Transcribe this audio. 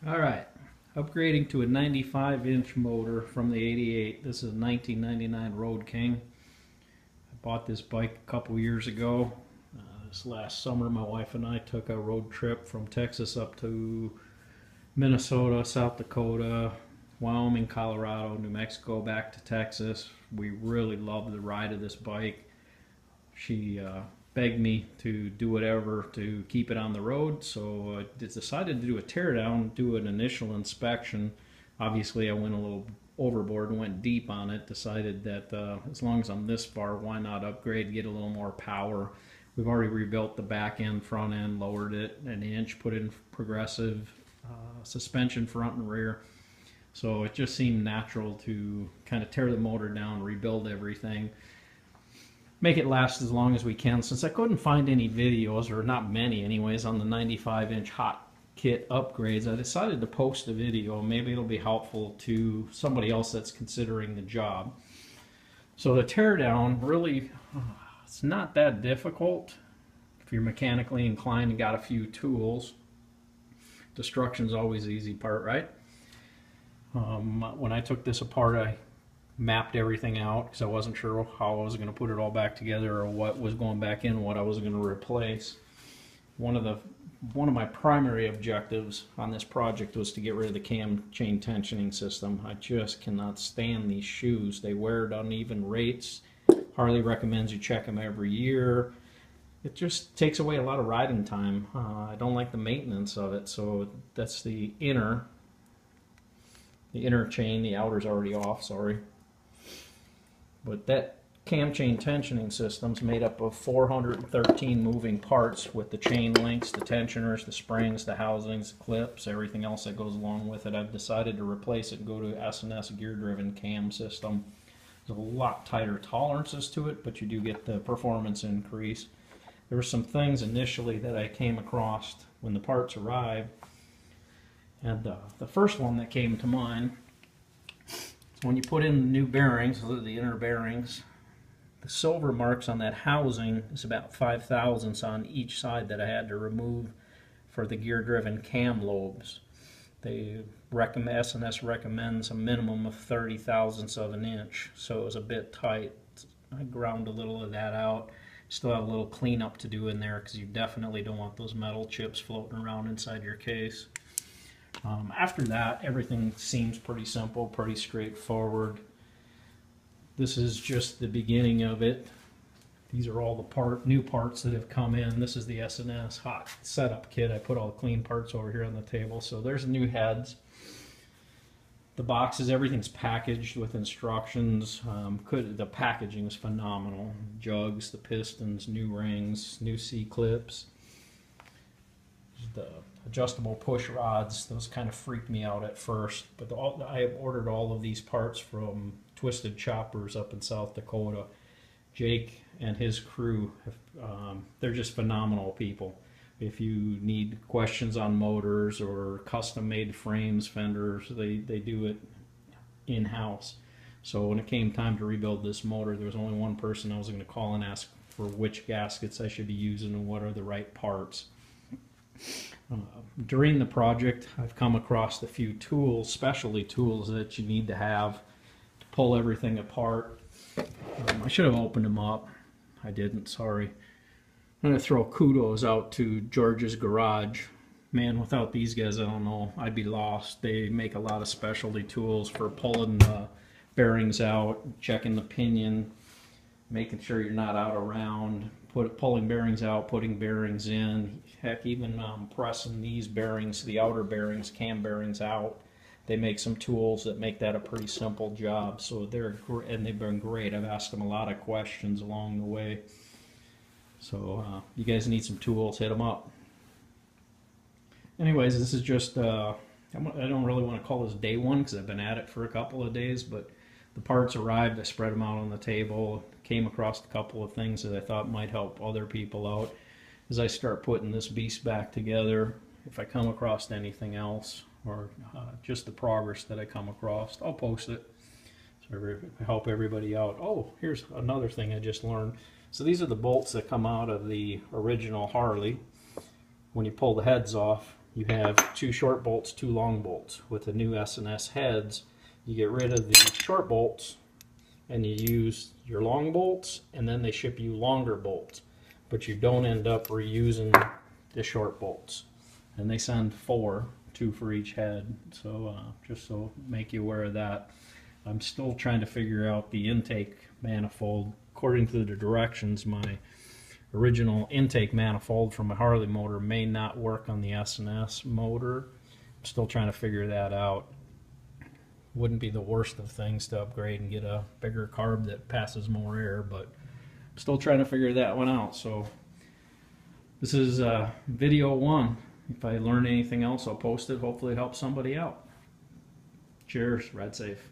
All right, upgrading to a 95-inch motor from the 88. This is a 1999 Road King. I bought this bike a couple years ago. This last summer, my wife and I took a road trip from Texas up to Minnesota, South Dakota, Wyoming, Colorado, New Mexico, back to Texas. We really loved the ride of this bike. She begged me to do whatever to keep it on the road, so I decided to do a teardown, do an initial inspection. Obviously, I went a little overboard and went deep on it. Decided that as long as I'm this far, why not upgrade, get a little more power. We've already rebuilt the back end, front end, lowered it an inch, put in progressive suspension front and rear. So it just seemed natural to kind of tear the motor down, rebuild everything, make it last as long as we can. Since I couldn't find any videos, or not many anyways, on the 95-inch hot kit upgrades, I decided to post a video. Maybe it'll be helpful to somebody else that's considering the job. So the teardown really, it's not that difficult if you're mechanically inclined and got a few tools. Destruction's always the easy part, right? When I took this apart, I mapped everything out because I wasn't sure how I was going to put it all back together, or what was going back in, what I was going to replace. One of my primary objectives on this project was to get rid of the cam chain tensioning system. I just cannot stand these shoes. They wear at uneven rates. Harley recommends you check them every year. It just takes away a lot of riding time. I don't like the maintenance of it. So that's the inner chain. The outer's already off, sorry. But that cam chain tensioning system's made up of 413 moving parts, with the chain links, the tensioners, the springs, the housings, the clips, everything else that goes along with it. I've decided to replace it and go to S&S gear-driven cam system. There's a lot tighter tolerances to it, but you do get the performance increase. There were some things initially that I came across when the parts arrived, and the first one that came to mind is when you put in the new bearings, those are the inner bearings. The silver marks on that housing is about 5 thousandths on each side that I had to remove for the gear-driven cam lobes. They recommend, S&S recommends a minimum of 30 thousandths of an inch, so it was a bit tight. I ground a little of that out. Still have a little cleanup to do in there because you definitely don't want those metal chips floating around inside your case. After that, everything seems pretty simple, pretty straightforward. This is just the beginning of it. These are all the new parts that have come in. This is the S&S hot setup kit. I put all the clean parts over here on the table. So there's new heads. The boxes, everything's packaged with instructions. The packaging is phenomenal. Jugs, the pistons, new rings, new C-clips. The adjustable push rods, those kind of freaked me out at first. But I have ordered all of these parts from Twisted Choppers up in South Dakota. Jake and his crew, they're just phenomenal people. If you need questions on motors or custom-made frames, fenders, they do it in-house. So when it came time to rebuild this motor, there was only one person I was going to call and ask for which gaskets I should be using and what are the right parts. During the project, I've come across a few tools, specialty tools that you need to have to pull everything apart. I should have opened them up. I didn't, sorry. I'm going to throw kudos out to George's Garage. Man, without these guys, I don't know, I'd be lost. They make a lot of specialty tools for pulling the bearings out, checking the pinion, making sure you're not out of round, pulling bearings out, putting bearings in, heck, even pressing these bearings, the outer bearings, cam bearings out. They make some tools that make that a pretty simple job. So they've been great. I've asked them a lot of questions along the way. So you guys need some tools, hit them up. Anyways, this is just, I don't really want to call this day one because I've been at it for a couple of days, but the parts arrived, I spread them out on the table, came across a couple of things that I thought might help other people out. As I start putting this beast back together, if I come across anything else, or just the progress that I come across, I'll post it. So help everybody out. Oh, here's another thing I just learned. So these are the bolts that come out of the original Harley. When you pull the heads off, you have 2 short bolts, 2 long bolts. With the new S&S heads, you get rid of the short bolts and you use your long bolts, and then they ship you longer bolts, but you don't end up reusing the short bolts. And they send 4, 2 for each head, so just so make you aware of that. I'm still trying to figure out the intake manifold. According to the directions, my original intake manifold from a Harley motor may not work on the S&S motor. I'm still trying to figure that out. Wouldn't be the worst of things to upgrade and get a bigger carb that passes more air, but I'm still trying to figure that one out. So this is video 1. If I learn anything else, I'll post it. Hopefully it helps somebody out. Cheers. Ride safe.